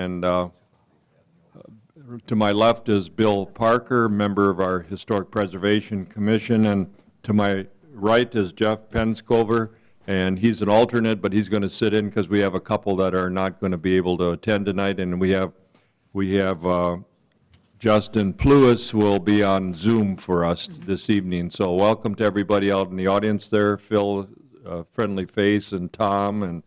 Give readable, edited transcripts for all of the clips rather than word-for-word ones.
And to my left is Bill Parker, member of our Historic Preservation Commission, and to my right is Jeff Penscover, and he's an alternate, but he's going to sit in because we have a couple that are not going to be able to attend tonight, and we have Justin Pluis will be on Zoom for us this evening. So welcome to everybody out in the audience there, Phil, friendly face, and Tom,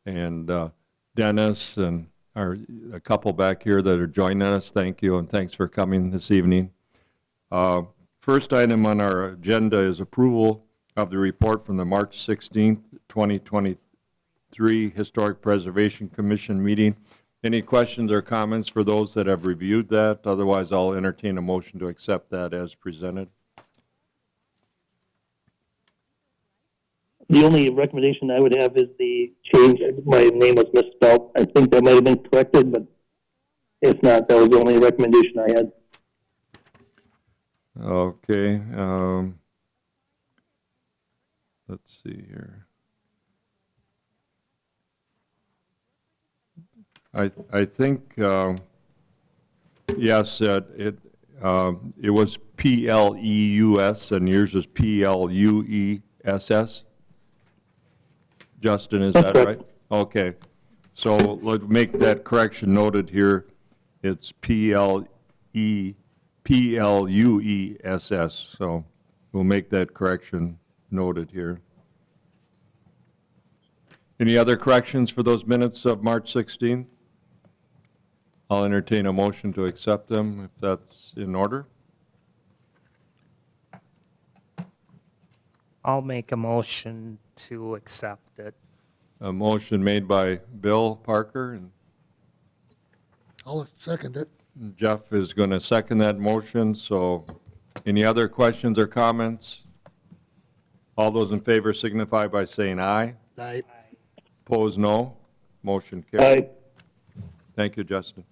and Dennis, and a couple back here that are joining us. Thank you, and thanks for coming this evening. First item on our agenda is approval of the report from the March 16th, 2023 Historic Preservation Commission meeting. Any questions or comments for those that have reviewed that? Otherwise, I'll entertain a motion to accept that as presented. The only recommendation I would have is the change. My name was misspelled. I think that might have been corrected, but if not, that was the only recommendation I had. Okay. Let's see here. I think, yes, it was P-L-E-U-S, and yours is P-L-U-E-S-S. Justin, is that right? Okay. So let's make that correction noted here. It's P-L-U-E-S-S. So we'll make that correction noted here. Any other corrections for those minutes of March 16th? I'll entertain a motion to accept them if that's in order. I'll make a motion to accept it. A motion made by Bill Parker, and I'll second it. Jeff is going to second that motion. So any other questions or comments? All those in favor signify by saying aye. Aye. Opposed, no. Motion carried. Aye. Thank you, Justin.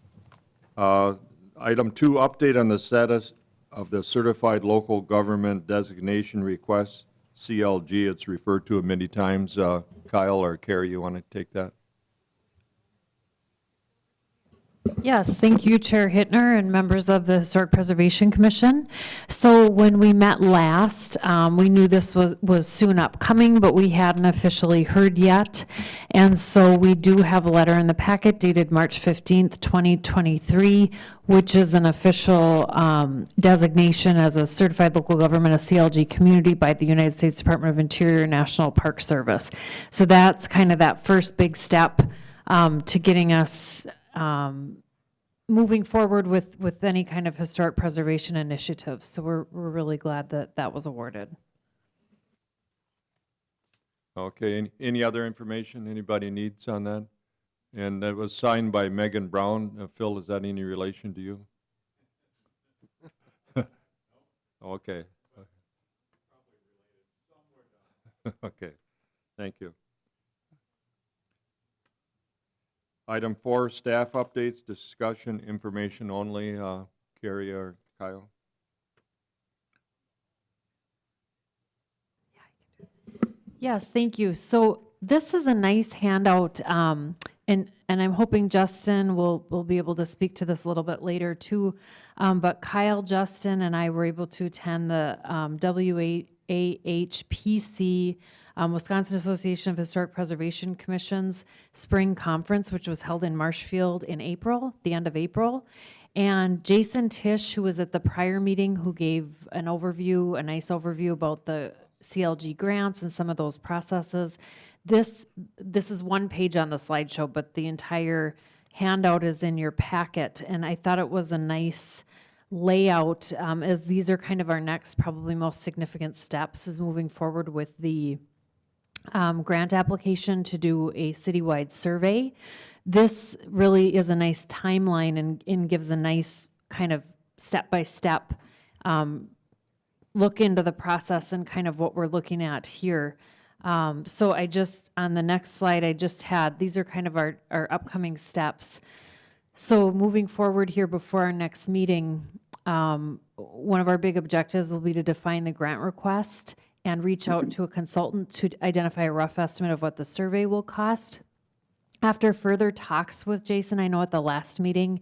Item 2, update on the status of the Certified Local Government Designation Request, CLG. It's referred to many times. Kyle or Carrie, you want to take that? Yes, thank you, Chair Hittner and members of the Historic Preservation Commission. So when we met last, we knew this was soon upcoming, but we hadn't officially heard yet. And so we do have a letter in the packet dated March 15th, 2023, which is an official designation as a certified local government, a CLG community by the United States Department of Interior National Park Service. So that's kind of that first big step to getting us moving forward with any kind of historic preservation initiative. So we're really glad that that was awarded. Okay, any other information anybody needs on that? And that was signed by Megan Brown. Phil, is that any relation to you? Okay. Okay, thank you. Item 4, staff updates, discussion, information only. Carrie or Kyle? Yes, thank you. So this is a nice handout, and I'm hoping Justin will be able to speak to this a little bit later too. But Kyle, Justin, and I were able to attend the WAHPC, Wisconsin Association of Historic Preservation Commission's spring conference, which was held in Marshfield in April, the end of April. And Jason Tisch, who was at the prior meeting, who gave an overview, a nice overview about the CLG grants and some of those processes. This is one page on the slideshow, but the entire handout is in your packet. And I thought it was a nice layout, as these are kind of our next, probably most significant steps, is moving forward with the grant application to do a citywide survey. This really is a nice timeline and gives a nice kind of step-by-step look into the process and kind of what we're looking at here. So I just, on the next slide, I just had, these are kind of our upcoming steps. So moving forward here before our next meeting, one of our big objectives will be to define the grant request and reach out to a consultant to identify a rough estimate of what the survey will cost. After further talks with Jason, I know at the last meeting,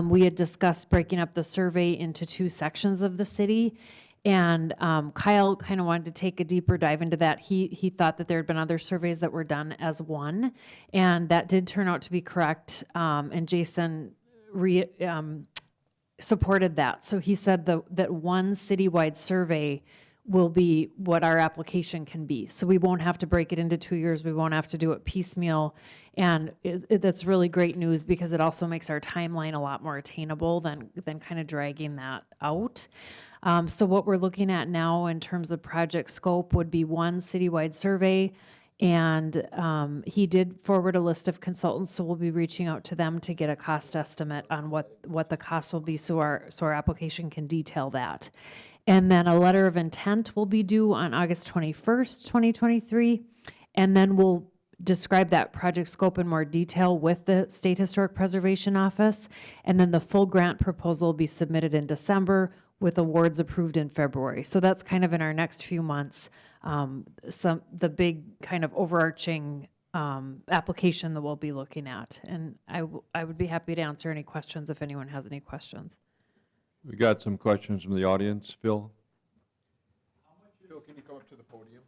we had discussed breaking up the survey into two sections of the city. And Kyle kind of wanted to take a deeper dive into that. He thought that there had been other surveys that were done as one, and that did turn out to be correct. And Jason supported that. So he said that one citywide survey will be what our application can be. So we won't have to break it into 2 years. We won't have to do it piecemeal. And that's really great news because it also makes our timeline a lot more attainable than kind of dragging that out. So what we're looking at now in terms of project scope would be one citywide survey. And he did forward a list of consultants, so we'll be reaching out to them to get a cost estimate on what the cost will be, so our application can detail that. And then a letter of intent will be due on August 21st, 2023, and then we'll describe that project scope in more detail with the State Historic Preservation Office, and then the full grant proposal will be submitted in December with awards approved in February. So that's kind of in our next few months, the big kind of overarching application that we'll be looking at. And I would be happy to answer any questions if anyone has any questions. We got some questions from the audience. Phil? Phil, can you come up to the podium?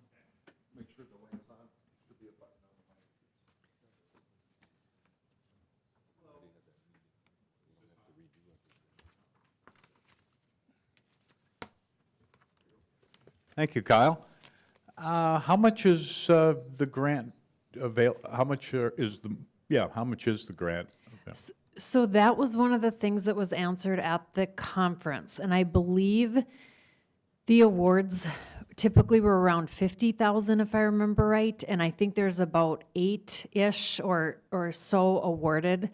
Make sure the light's on. Should be a button on the mic. Thank you, Kyle. How much is the grant how much is how much is the grant? So that was one of the things that was answered at the conference, and I believe the awards typically were around 50,000, if I remember right, and I think there's about 8-ish or so awarded.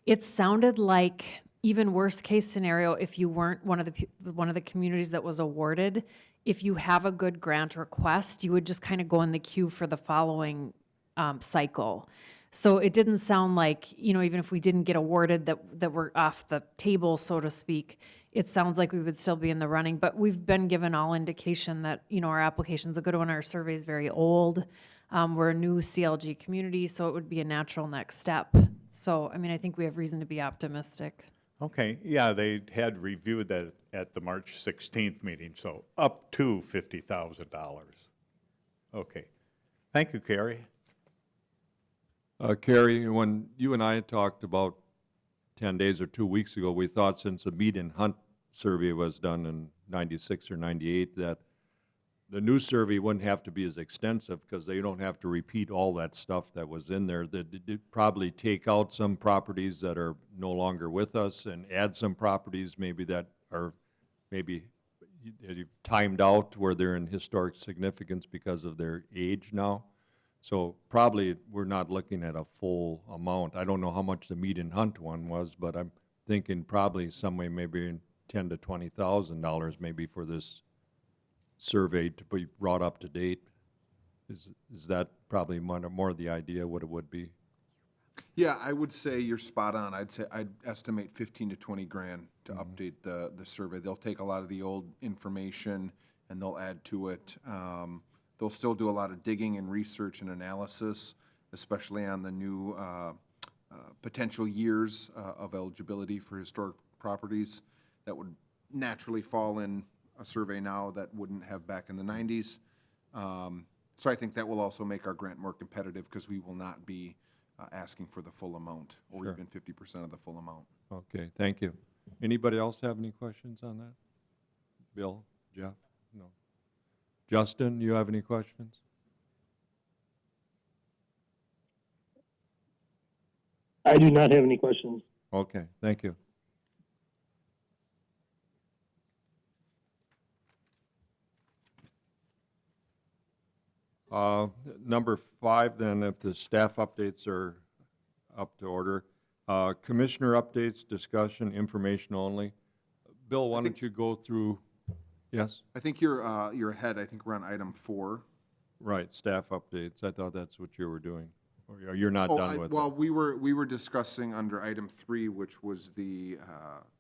It sounded like, even worst case scenario, if you weren't one of the communities that was awarded, if you have a good grant request, you would just kind of go in the queue for the following cycle. So it didn't sound like, even if we didn't get awarded, that we're off the table, so to speak. It sounds like we would still be in the running, but we've been given all indication that, our application's a good one, our survey's very old. We're a new CLG community, so it would be a natural next step. So, I think we have reason to be optimistic. Okay, yeah, they had reviewed that at the March 16th meeting, so up to $50,000. Okay. Thank you, Carrie. Carrie, when you and I talked about 10 days or 2 weeks ago, we thought since the meet and hunt survey was done in 96 or 98, that the new survey wouldn't have to be as extensive because they don't have to repeat all that stuff that was in there. They'd probably take out some properties that are no longer with us and add some properties maybe that are maybe timed out where they're in historic significance because of their age now. So probably we're not looking at a full amount. I don't know how much the meet and hunt one was, but I'm thinking probably somewhere maybe $10,000 to $20,000 maybe for this survey to be brought up to date. Is that probably more the idea what it would be? Yeah, I would say you're spot on. I'd estimate 15 to 20 grand to update the survey. They'll take a lot of the old information and they'll add to it. They'll still do a lot of digging and research and analysis, especially on the new potential years of eligibility for historic properties that would naturally fall in a survey now that wouldn't have back in the 90s. So I think that will also make our grant more competitive because we will not be asking for the full amount or even 50% of the full amount. Okay, thank you. Anybody else have any questions on that? Bill, Jeff? No. Justin, you have any questions? I do not have any questions. Okay, thank you. Number 5, then, if the staff updates are up to order. Commissioner updates, discussion, information only. Bill, why don't you go through, yes? I think you're ahead. I think we're on item 4. Right, staff updates. I thought that's what you were doing. Or you're not Oh, done with well, it? we were discussing under item 3, which was the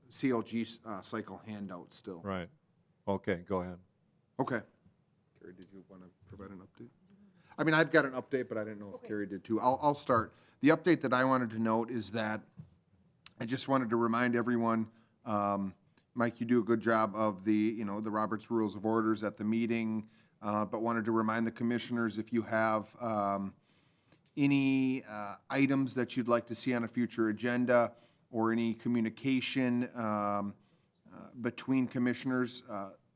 CLG cycle handout still. Right. Okay, go ahead. Okay. Carrie, did you want to provide an update? I mean, I've got an update, but I didn't know if Carrie did too. I'll start. The update that I wanted to note is that I just wanted to remind everyone, Mike, you do a good job of the Robert's Rules of Orders at the meeting, but wanted to remind the commissioners, if you have any items that you'd like to see on a future agenda or any communication between commissioners,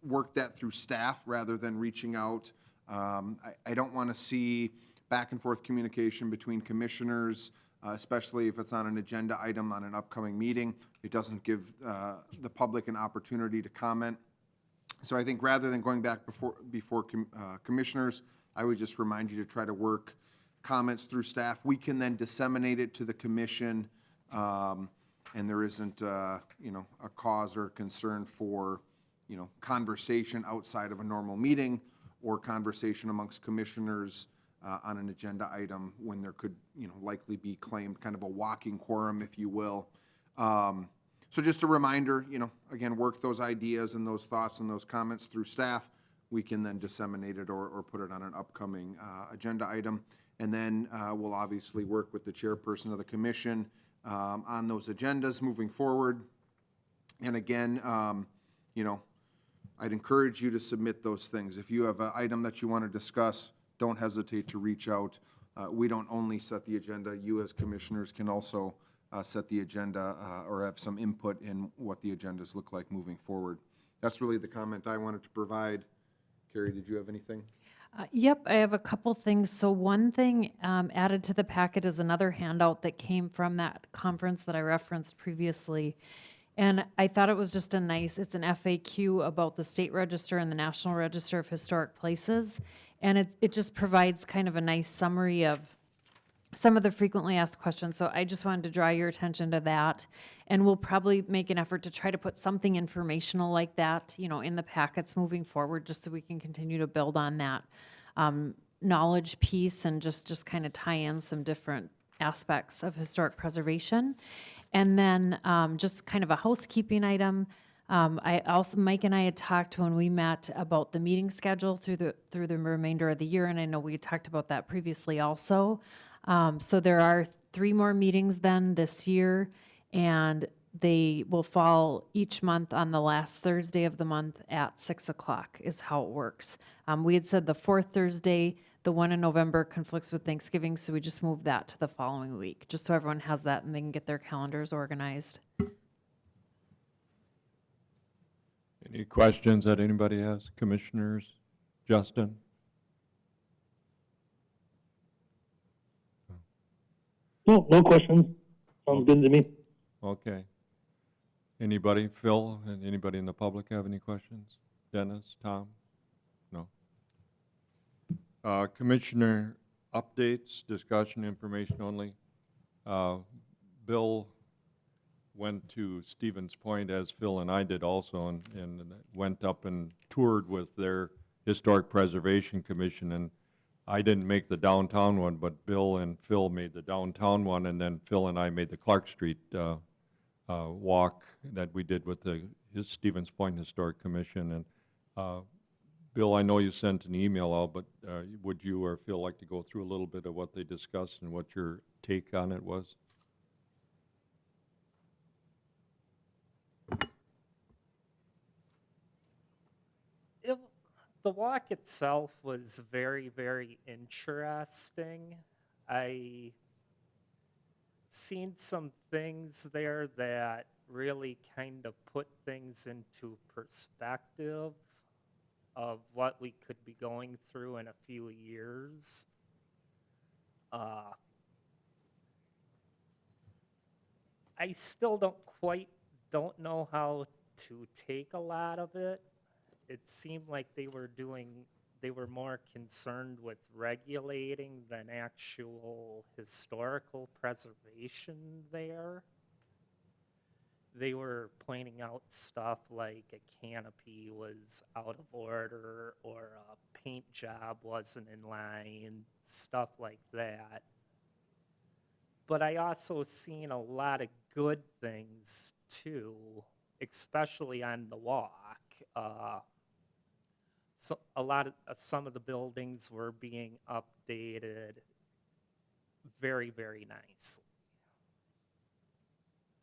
work that through staff rather than reaching out. I don't want to see back and forth communication between commissioners, especially if it's on an agenda item on an upcoming meeting. It doesn't give the public an opportunity to comment. So I think rather than going back before commissioners, I would just remind you to try to work comments through staff. We can then disseminate it to the commission, and there isn't, a cause or concern for, conversation outside of a normal meeting or conversation amongst commissioners on an agenda item when there could, likely be claimed kind of a walking quorum, if you will. So just a reminder, again, work those ideas and those thoughts and those comments through staff. We can then disseminate it or put it on an upcoming agenda item. And then we'll obviously work with the chairperson of the commission on those agendas moving forward. And again, I'd encourage you to submit those things. If you have an item that you want to discuss, don't hesitate to reach out. We don't only set the agenda, you as commissioners can also set the agenda or have some input in what the agendas look like moving forward. That's really the comment I wanted to provide. Carrie, did you have anything? Yep, I have a couple things. So one thing added to the packet is another handout that came from that conference that I referenced previously. And I thought it was just it's an FAQ about the State Register and the National Register of Historic Places. And it just provides kind of a nice summary of some of the frequently asked questions. So I just wanted to draw your attention to that. And we'll probably make an effort to try to put something informational like that, in the packets moving forward, just so we can continue to build on that knowledge piece and just kind of tie in some different aspects of historic preservation. And then just kind of a housekeeping item. Mike and I had talked when we met about the meeting schedule through the remainder of the year, and I know we had talked about that previously also. So there are 3 more meetings then this year, and they will fall each month on the last Thursday of the month at 6 o'clock is how it works. We had said the 4th Thursday, the one in November conflicts with Thanksgiving, so we just moved that to the following week, just so everyone has that and they can get their calendars organized. Any questions that anybody has? Commissioners? Justin? No questions. Sounds good to me. Okay. Anybody? Phil? And anybody in the public have any questions? Dennis? Tom? No? Commissioner updates, discussion, information only. Bill went to Stevens Point, as Phil and I did also, and went up and toured with their Historic Preservation Commission. And I didn't make the downtown one, but Bill and Phil made the downtown one, and then Phil and I made the Clark Street walk that we did with the Stevens Point Historic Commission. And Bill, I know you sent an email out, but would you or Phil like to go through a little bit of what they discussed and what your take on it was? The walk itself was very, very interesting. I seen some things there that really kind of put things into perspective of what we could be going through in a few years. I still don't know how to take a lot of it. It seemed like they were more concerned with regulating than actual historical preservation there. They were pointing out stuff like a canopy was out of order or a paint job wasn't in line, stuff like that. But I also seen a lot of good things too, especially on the walk. so some of the buildings were being updated very, very nice.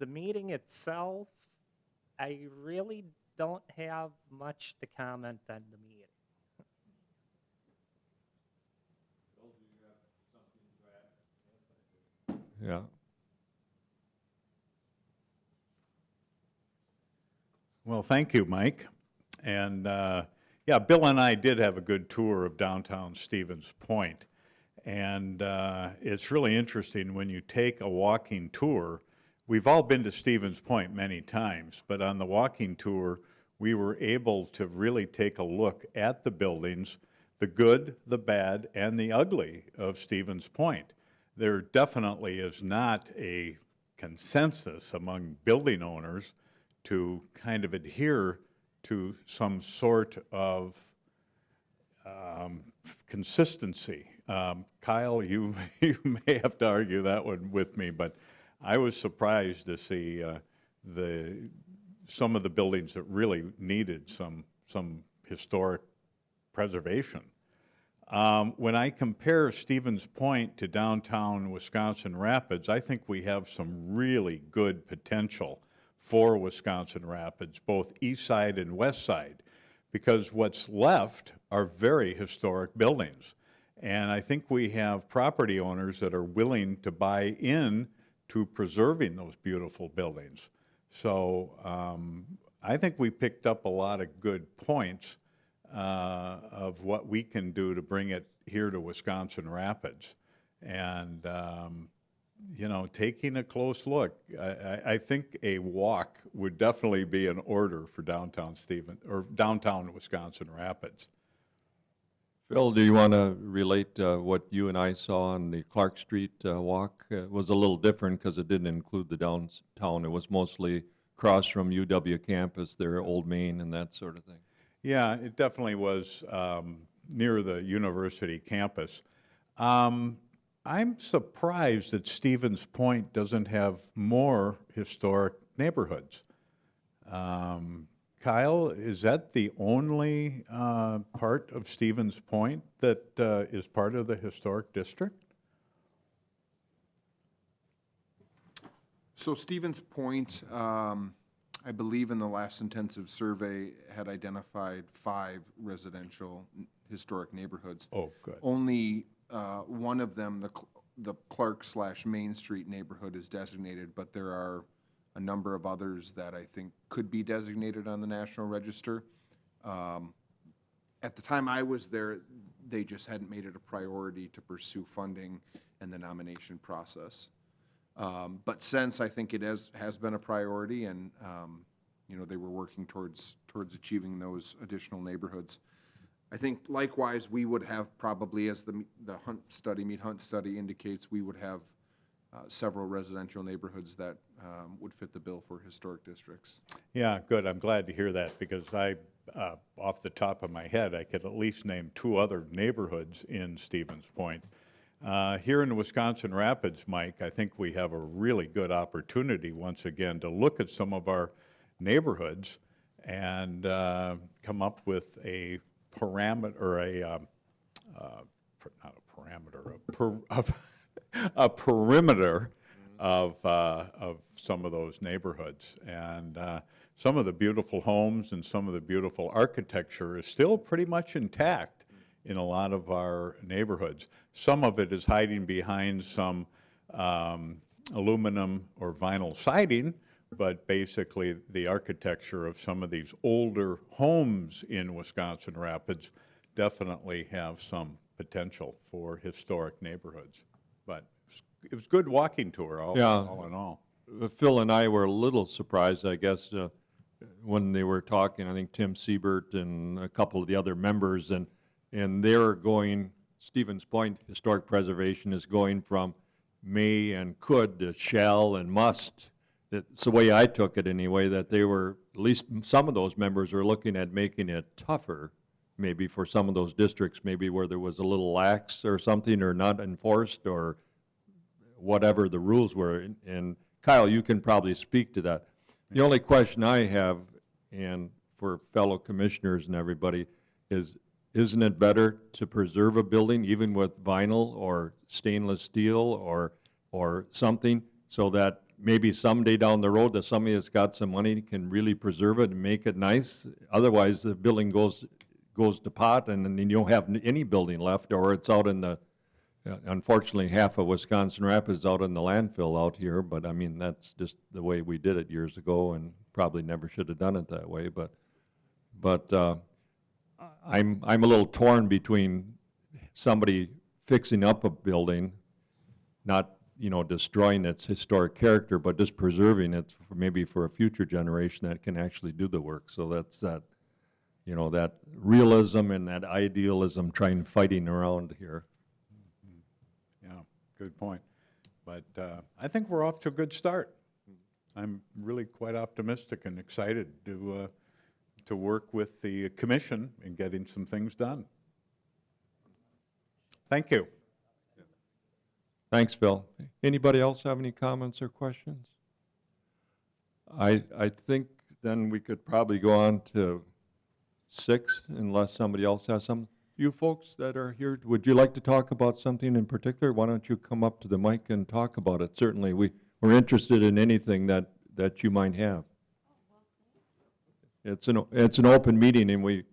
The meeting itself, I really don't have much to comment on the meeting. Yeah. Well, thank you, Mike. And yeah, Bill and I did have a good tour of downtown Stevens Point. And it's really interesting when you take a walking tour. We've all been to Stevens Point many times, but on the walking tour, we were able to really take a look at the buildings, the good, the bad, and the ugly of Stevens Point. There definitely is not a consensus among building owners to kind of adhere to some sort of consistency. Kyle, you may have to argue that one with me, but I was surprised to see some of the buildings that really needed some historic preservation. When I compare Stevens Point to downtown Wisconsin Rapids, I think we have some really good potential for Wisconsin Rapids, both east side and west side, because what's left are very historic buildings. And I think we have property owners that are willing to buy in to preserving those beautiful buildings. So I think we picked up a lot of good points of what we can do to bring it here to Wisconsin Rapids. And, you know, taking a close look, I think a walk would definitely be in order for downtown Wisconsin Rapids. Phil, do you want to relate what you and I saw on the Clark Street walk? It was a little different because it didn't include the downtown. It was mostly across from UW campus, their Old Main and that sort of thing. Yeah, it definitely was near the university campus. I'm surprised that Stevens Point doesn't have more historic neighborhoods. Kyle, is that the only part of Stevens Point that is part of the historic district? So Stevens Point, I believe in the last intensive survey, had identified 5 residential historic neighborhoods. Oh, good. Only one of them, the Clark/Main Street neighborhood, is designated, but there are a number of others that I think could be designated on the National Register. At the time I was there, they just hadn't made it a priority to pursue funding and the nomination process. But since, I think it has been a priority, and you know, they were working towards achieving those additional neighborhoods. I think likewise, we would have probably, as the Meet Hunt study indicates, we would have several residential neighborhoods that would fit the bill for historic districts. Yeah, good. I'm glad to hear that, because off the top of my head, I could at least name 2 other neighborhoods in Stevens Point. Here in Wisconsin Rapids, Mike, I think we have a really good opportunity once again to look at some of our neighborhoods and come up with a parameter, or a perimeter of some of those neighborhoods. And some of the beautiful homes and some of the beautiful architecture is still pretty much intact in a lot of our neighborhoods. Some of it is hiding behind some aluminum or vinyl siding, but basically the architecture of some of these older homes in Wisconsin Rapids definitely have some potential for historic neighborhoods. But it was a good walking tour, all in all. Phil and I were a little surprised, I guess, when they were talking, I think Tim Siebert and a couple of the other members, and they're going, Stevens Point Historic Preservation is going from may and could to shall and must. That's the way I took it anyway, that they were, at least some of those members are looking at making it tougher, maybe for some of those districts, maybe where there was a little lax or something, or not enforced, or whatever the rules were. And Kyle, you can probably speak to that. The only question I have, and for fellow commissioners and everybody, is isn't it better to preserve a building even with vinyl or stainless steel or something, so that maybe someday down the road that somebody that's got some money can really preserve it and make it nice? Otherwise, the building goes to pot, and then you don't have any building left, or it's out in the, unfortunately, half of Wisconsin Rapids is out in the landfill out here, but I mean, that's just the way we did it years ago, and probably never should have done it that way, but I'm a little torn between somebody fixing up a building, not, destroying its historic character, but just preserving it for maybe for a future generation that can actually do the work. So that's that, that realism and that idealism fighting around here. Yeah, good point. But I think we're off to a good start. I'm really quite optimistic and excited to work with the commission in getting some things done. Thank you. Thanks, Phil. Anybody else have any comments or questions? I think then we could probably go on to 6, unless somebody else has some. You folks that are here, would you like to talk about something in particular? Why don't you come up to the mic and talk about it? Certainly, we're interested in anything that you might have. It's an open meeting, and we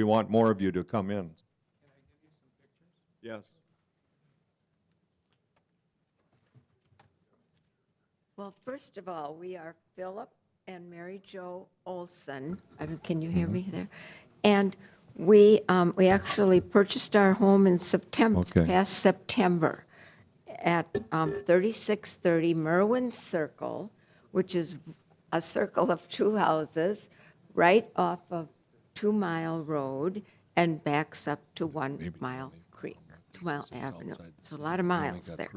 want more of you to come in. Can I give you some pictures? Yes. Well, first of all, we are Philip and Mary Jo Olson. Can you hear me there? And we actually purchased our home in September, Okay. past September, at 3630 Merwin Circle, which is a circle of 2 houses, right off of 2 Mile Road, and backs up to 1 Mile Creek, 2 Mile Avenue. It's a lot of miles there.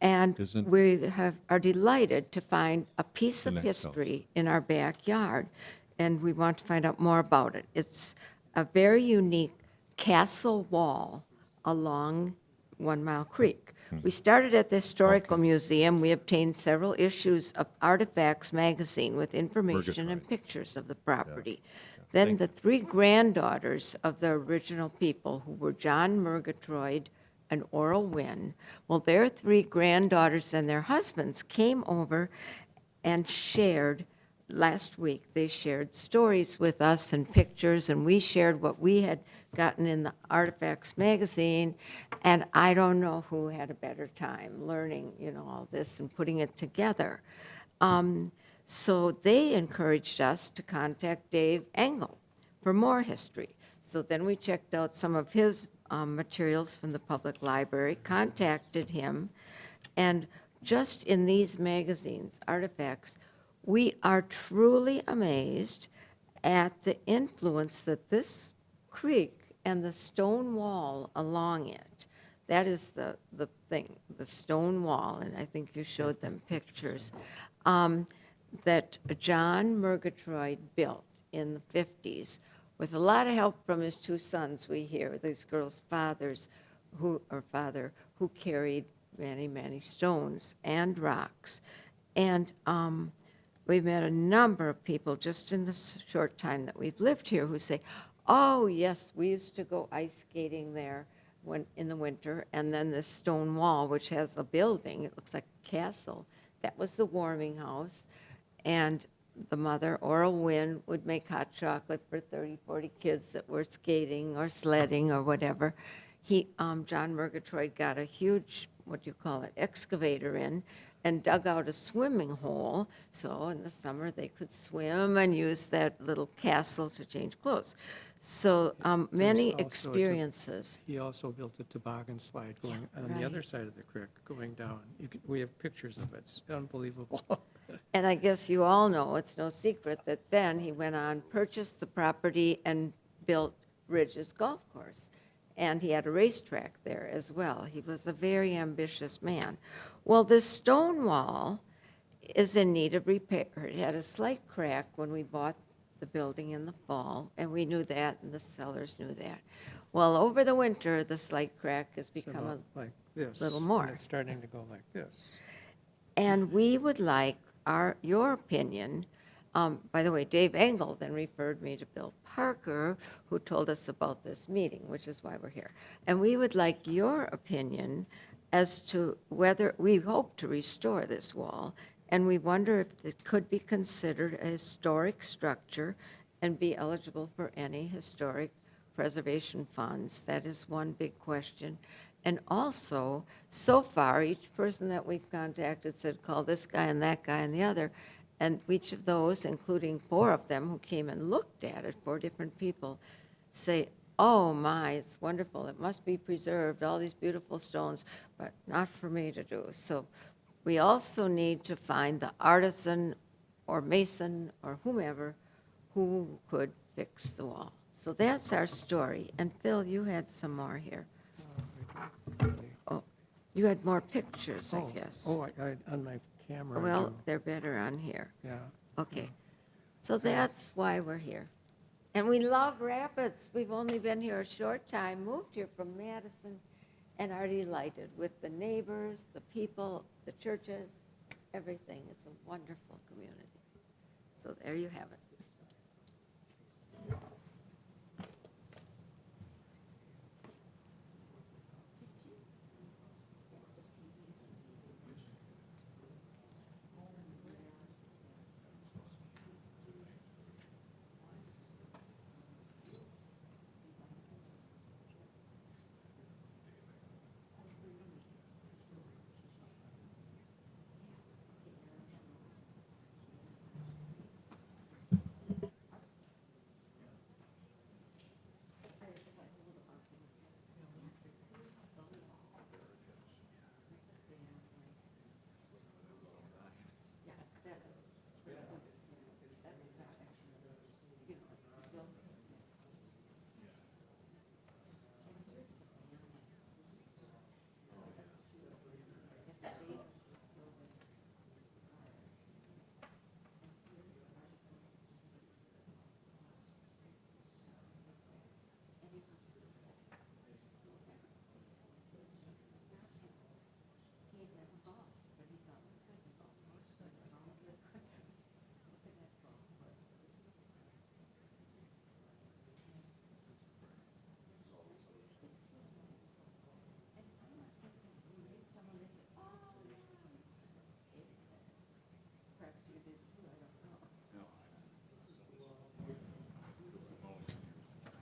And Isn't- we are delighted to find a piece of next house. history in our backyard, and we want to find out more about it. It's a very unique castle wall along 1 Mile Creek. We started at the Historical Museum. We obtained several issues of Artifacts magazine with information and pictures of the property. Then the 3 granddaughters of the original people, who were John Murgatroyd and Oral Wynn, well, their 3 granddaughters and their husbands came over and shared, last week, they shared stories with us and pictures, and we shared what we had gotten in the Artifacts magazine, and I don't know who had a better time learning, all this and putting it together. So they encouraged us to contact Dave Engel for more history. So then we checked out some of his materials from the public library, contacted him, and just in these magazines, Artifacts, we are truly amazed at the influence that this creek and the stone wall along it, that is the thing, the stone wall, and I think you showed them pictures, that John Murgatroyd built in the 50s with a lot of help from his 2 sons, we hear, these girls' fathers, who carried many, many stones and rocks. And we've met a number of people just in the short time that we've lived here who say, oh, yes, we used to go ice skating there in the winter, and then this stone wall, which has a building, it looks like a castle, that was the warming house. And the mother, Oral Wynn, would make hot chocolate for 30, 40 kids that were skating or sledding or whatever. John Murgatroyd got a huge, excavator in and dug out a swimming hole, so in the summer they could swim and use that little castle to change clothes. So many also a experiences. He also built a toboggan slide going on the right. other side of the creek, going down. We have pictures of it. It's unbelievable. And I guess you all know, it's no secret, that then he went on, purchased the property, and built Ridge's Golf Course. And he had a racetrack there as well. He was a very ambitious man. Well, this stone wall is in need of repair. It had a slight crack when we bought the building in the fall, and we knew that, and the sellers knew that. Well, over the winter, the slight crack has It's become about like this. little and more. It's starting to go like this. And we would like your opinion By the way, Dave Engel then referred me to Bill Parker, who told us about this meeting, which is why we're here. And we would like your opinion as to whether, we hope to restore this wall, and we wonder if it could be considered a historic structure and be eligible for any historic preservation funds. That is one big question. And also, so far, each person that we've contacted said, call this guy and that guy and the other. And each of those, including 4 of them who came and looked at it, 4 different people, say, oh my, it's wonderful, it must be preserved, all these beautiful stones, but not for me to do. So we also need to find the artisan or mason or whomever who could fix the wall. So that's our story. And Phil, you had some more here. Oh, you had more pictures, I guess. Oh, on my camera. I Well, do. they're better on here. Yeah. Okay. So that's why we're here. And we love Rapids. We've only been here a short time, moved here from Madison, and are delighted with the neighbors, the people, the churches, everything. It's a wonderful community. So there you have it.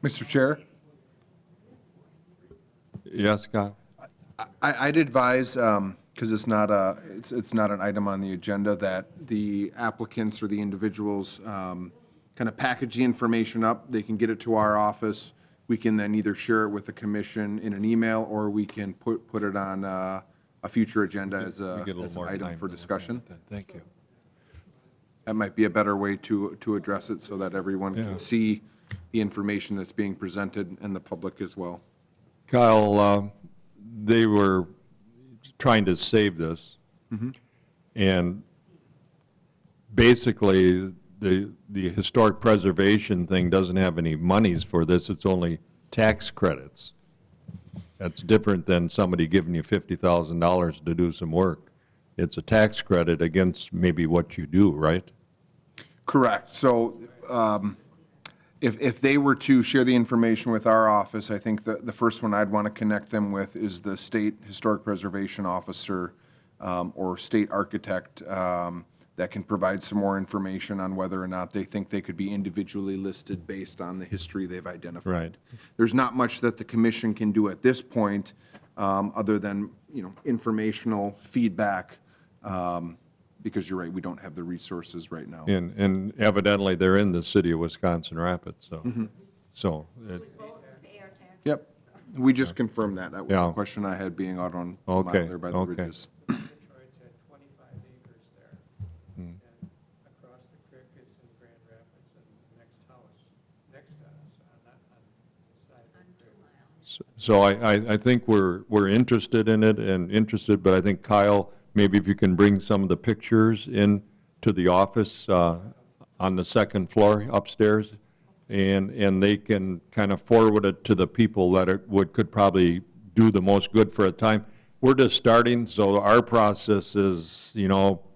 Mr. Chair? Yes, Kyle? I'd advise, because it's not an item on the agenda, that the applicants or the individuals kind of package the information up. They can get it to our office. We can then either share it with the commission in an email, or we can put it on a future agenda as We a, get a little as an more item time for to look discussion. at that. Thank you. That might be a better way to address it, so that everyone Yeah. can see the information that's being presented, and the public as well. Kyle, they were trying to save this. And basically, the historic preservation thing doesn't have any monies for this, it's only tax credits. That's different than somebody giving you $50,000 to do some work. It's a tax credit against maybe what you do, right? Correct. So if they were to share the information with our office, I think the first one I'd want to connect them with is the state historic preservation officer or state architect that can provide some more information on whether or not they think they could be individually listed based on the history they've identified. Right. There's not much that the commission can do at this point, other than, informational feedback, because you're right, we don't have the resources right now. And evidently, they're in the city of Wisconsin Rapids, so. So, Yep, we just confirmed that. That was Yeah. a question I had being out on Okay, there by the okay. ridges. Detroit's at 25 acres there. And across the creek is in Grand Rapids, and the next house, next to us, on the side of the creek. so I think we're interested in it but I think Kyle, maybe if you can bring some of the pictures in to the office on the second floor upstairs, and they can kind of forward it to the people that could probably do the most good for a time. We're just starting, so our process is,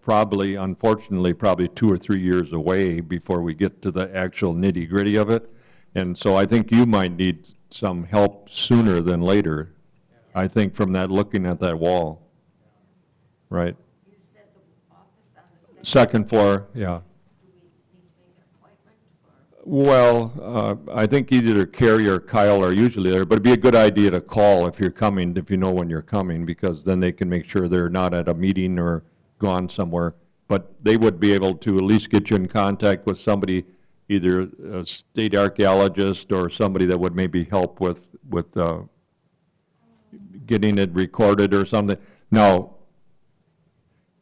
probably, unfortunately, probably 2 or 3 years away before we get to the actual nitty-gritty of it. And so I think you might need some help sooner than later, I think, from that, looking at that wall. Right? You said the office on the Second floor, yeah. do we need to make an appointment or? Well, I think either Carrie or Kyle are usually there, but it'd be a good idea to call if you're coming, if you know when you're coming, because then they can make sure they're not at a meeting or gone somewhere. But they would be able to at least get you in contact with somebody, either a state archaeologist or somebody that would maybe help with getting it recorded or something. Now,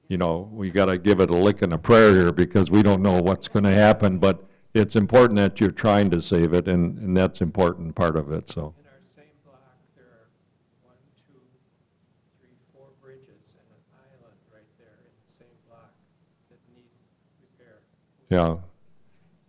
you know, we got to give it a lick and a prayer here because we don't know what's going to happen, but it's important that you're trying to save it, and that's important part of it, so. In our same block, there are 1, 2, 3, 4 bridges and an island right there in the same block that need repair. Yeah.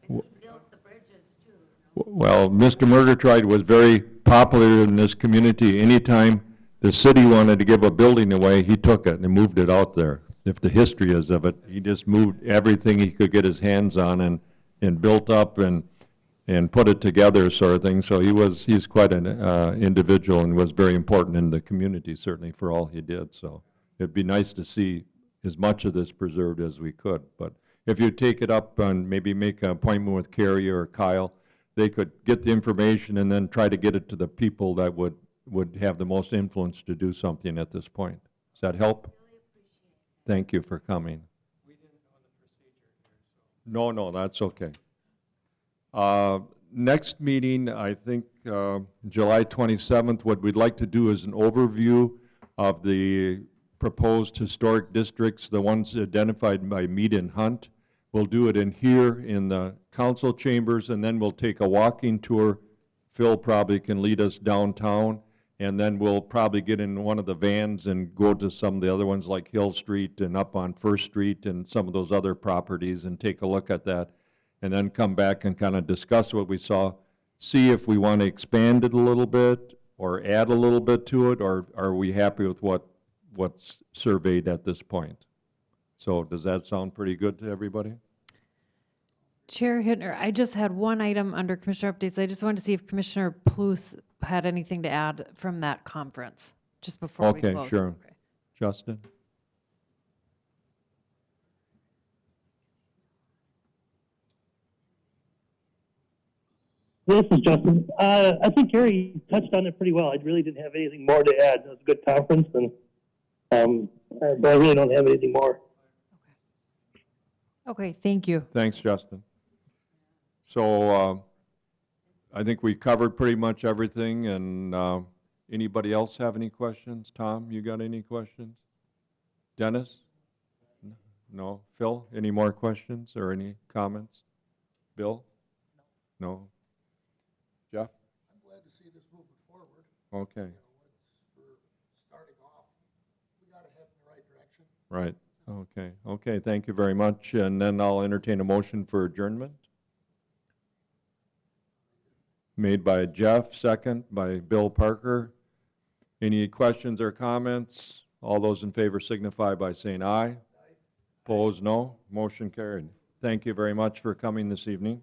We built the bridges too. Well, Mr. Murgatroyd was very popular in this community. Anytime the city wanted to give a building away, he took it and moved it out there. If the history is of it, he just moved everything he could get his hands on and built up and put it together, sort of thing. So he's quite an individual and was very important in the community, certainly, for all he did. So it'd be nice to see as much of this preserved as we could. But if you take it up and maybe make an appointment with Carrie or Kyle, they could get the information and then try to get it to the people that would have the most influence to do something at this point. Does that help? Thank you for coming. We didn't know the procedure here, so. No, that's okay. Next meeting, I think, July 27th, what we'd like to do is an overview of the proposed historic districts, the ones identified by Mead and Hunt. We'll do it in here in the council chambers, and then we'll take a walking tour. Phil probably can lead us downtown, and then we'll probably get in one of the vans and go to some of the other ones like Hill Street and up on First Street and some of those other properties and take a look at that, and then come back and kind of discuss what we saw, see if we want to expand it a little bit or add a little bit to it, or are we happy with what's surveyed at this point? So does that sound pretty good to everybody? Chair Hittner, I just had one item under Commissioner updates. I just wanted to see if Commissioner Plus had anything to add from that conference, just before we Okay, close. sure. Okay. Justin? This is Justin. I think Gary touched on it pretty well. I really didn't have anything more to add. It was a good conference, and but I really don't have anything more. Okay, thank you. Thanks, Justin. So I think we covered pretty much everything, and anybody else have any questions? Tom, you got any questions? Dennis? No? Phil, any more questions or any comments? Bill? No? Jeff? I'm glad to see this moving forward. Okay, We're starting off, we gotta head in the right direction. right. Okay, thank you very much. And then I'll entertain a motion for adjournment. Made by Jeff, second by Bill Parker. Any questions or comments? All those in favor signify by saying aye. Opposed, no. Motion carried. Thank you very much for coming this evening.